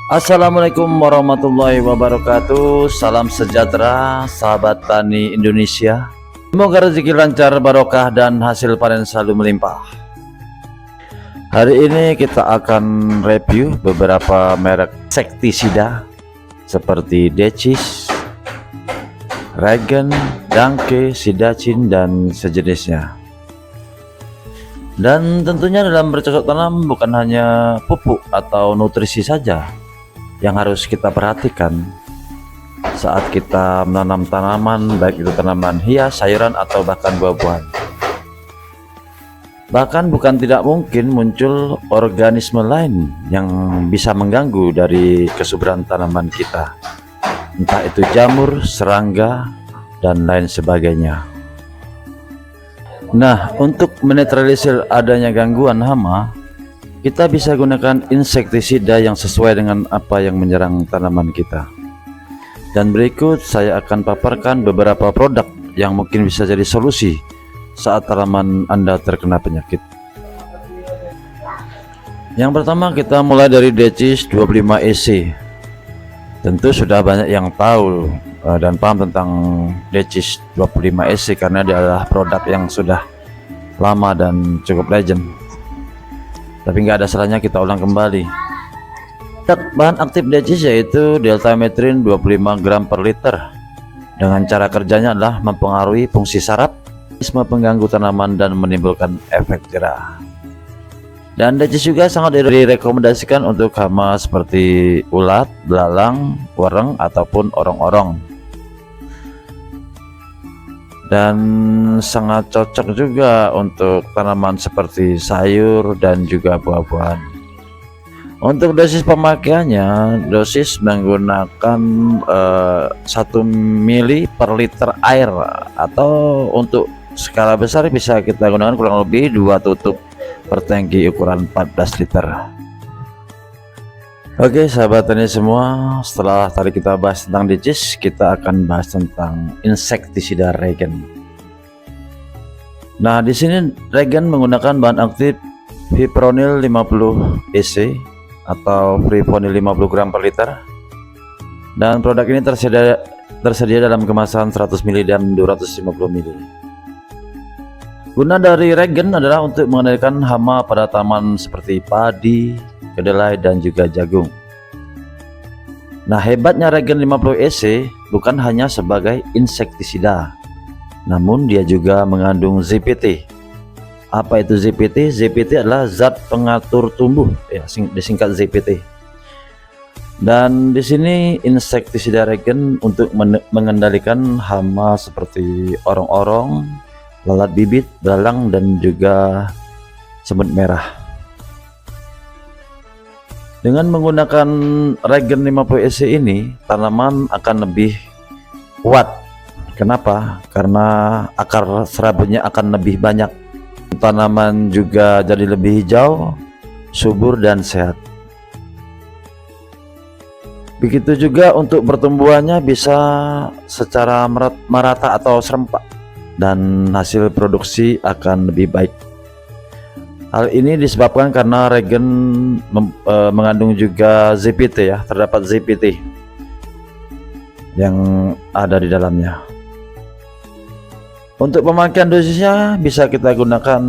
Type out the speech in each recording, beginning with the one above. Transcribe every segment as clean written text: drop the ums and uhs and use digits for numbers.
Assalamualaikum warahmatullahi wabarakatuh. Salam sejahtera sahabat tani Indonesia. Semoga rezeki lancar, barokah dan hasil panen selalu melimpah. Hari ini kita akan review beberapa merek insektisida seperti Decis, Regen, Danke, Sidacin dan sejenisnya. Dan tentunya dalam bercocok tanam bukan hanya pupuk atau nutrisi saja yang harus kita perhatikan saat kita menanam tanaman, baik itu tanaman hias, sayuran atau bahkan buah-buahan. Bahkan bukan tidak mungkin muncul organisme lain yang bisa mengganggu dari kesuburan tanaman kita, entah itu jamur, serangga dan lain sebagainya. Nah, untuk menetralisir adanya gangguan hama, kita bisa gunakan insektisida yang sesuai dengan apa yang menyerang tanaman kita. Dan berikut saya akan paparkan beberapa produk yang mungkin bisa jadi solusi saat tanaman Anda terkena penyakit. Yang pertama kita mulai dari Decis 25EC. Tentu sudah banyak yang tahu dan paham tentang Decis 25EC karena dia adalah produk yang sudah lama dan cukup legend. Tapi nggak ada salahnya kita ulang kembali. Bahan aktif Decis yaitu deltametrin 25 gram per liter. Dengan cara kerjanya adalah mempengaruhi fungsi saraf, mekanisme pengganggu tanaman dan menimbulkan efek jerah. Dan Decis juga sangat direkomendasikan untuk hama seperti ulat, belalang, wereng ataupun orong-orong. Dan sangat cocok juga untuk tanaman seperti sayur dan juga buah-buahan. Untuk dosis pemakaiannya, dosis menggunakan 1 mili per liter air, atau untuk skala besar bisa kita gunakan kurang lebih 2 tutup per tangki ukuran 14 liter. Oke sahabat tani semua, setelah tadi kita bahas tentang Decis, kita akan bahas tentang insektisida Regen. Nah, di sini Regen menggunakan bahan aktif fipronil 50 EC atau fipronil 50 gram per liter. Dan produk ini tersedia dalam kemasan 100 ml dan 250 ml. Guna dari Regen adalah untuk mengendalikan hama pada tanaman seperti padi, kedelai dan juga jagung. Nah, hebatnya Regen 50 EC bukan hanya sebagai insektisida, namun dia juga mengandung ZPT. Apa itu ZPT? ZPT adalah zat pengatur tumbuh, ya, disingkat ZPT. Dan di sini insektisida Regen untuk mengendalikan hama seperti orong-orong, lalat bibit, belalang dan juga semut merah. Dengan menggunakan Regen 50 EC ini, tanaman akan lebih kuat. Kenapa? Karena akar serabutnya akan lebih banyak. Tanaman juga jadi lebih hijau, subur dan sehat. Begitu juga untuk pertumbuhannya bisa secara merata atau serempak, dan hasil produksi akan lebih baik. Hal ini disebabkan karena Regen mengandung juga ZPT, ya, terdapat ZPT yang ada di dalamnya. Untuk pemakaian dosisnya bisa kita gunakan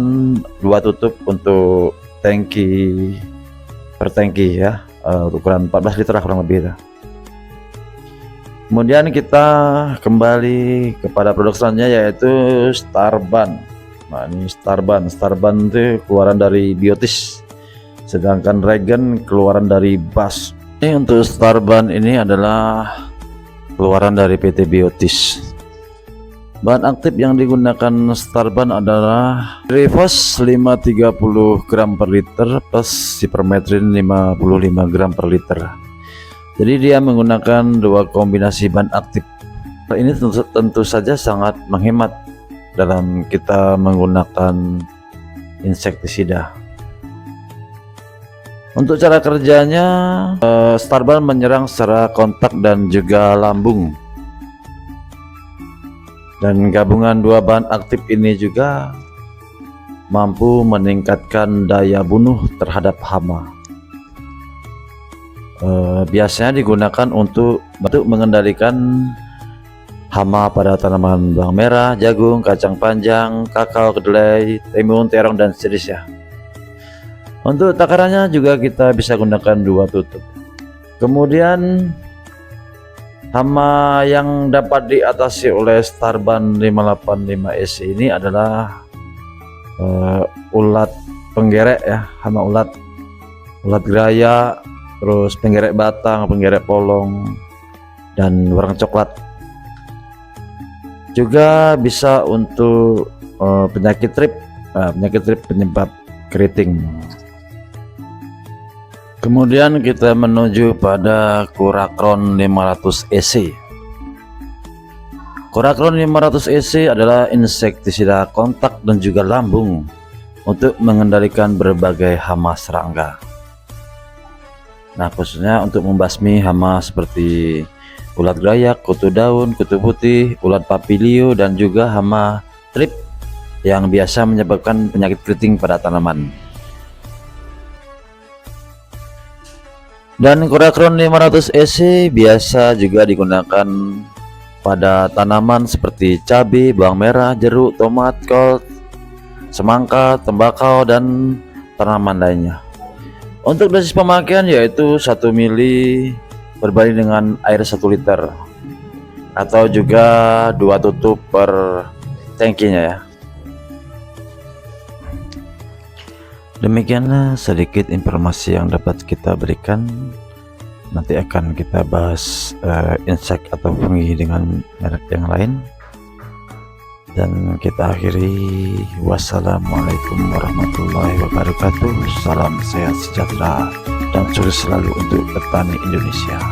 2 tutup untuk tangki per tangki, ya, ukuran 14 liter kurang lebih. Kemudian kita kembali kepada produk selanjutnya yaitu Starban. Nah, ini Starban itu keluaran dari Biotis, sedangkan Regen keluaran dari BASF. Ini untuk Starban ini adalah keluaran dari PT Biotis. Bahan aktif yang digunakan Starban adalah Rivos 530 gram per liter plus Sipermetrin 55 gram per liter. Jadi dia menggunakan 2 kombinasi bahan aktif. Ini tentu saja sangat menghemat dalam kita menggunakan insektisida. Untuk cara kerjanya, Starban menyerang secara kontak dan juga lambung. Dan gabungan 2 bahan aktif ini juga mampu meningkatkan daya bunuh terhadap hama. biasanya digunakan untuk mengendalikan hama pada tanaman bawang merah, jagung, kacang panjang, kakao, kedelai, timun, terong, dan seterusnya. Untuk takarannya juga kita bisa gunakan 2 tutup. Kemudian hama yang dapat diatasi oleh Starban 585 SC ini adalah ulat penggerek ya, hama ulat geraya, terus penggerek batang, penggerek polong, dan warna coklat. Juga bisa untuk penyakit trip penyebab keriting. Kemudian kita menuju pada Korakron 500 EC. Korakron 500 EC adalah insektisida kontak dan juga lambung untuk mengendalikan berbagai hama serangga. Nah, khususnya untuk membasmi hama seperti ulat gerayak, kutu daun, kutu putih, ulat papilio, dan juga hama trip yang biasa menyebabkan penyakit keriting pada tanaman. Dan Korakron 500 EC biasa juga digunakan pada tanaman seperti cabai, bawang merah, jeruk, tomat, kol, semangka, tembakau, dan tanaman lainnya. Untuk dosis pemakaian yaitu 1 mili berbanding dengan air 1 liter, atau juga 2 tutup per tangkinya ya. Demikianlah sedikit informasi yang dapat kita berikan. Nanti akan kita bahas insek atau fungi dengan merek yang lain. Dan kita akhiri, wassalamualaikum warahmatullahi wabarakatuh. Salam sehat sejahtera dan sukses selalu untuk petani Indonesia.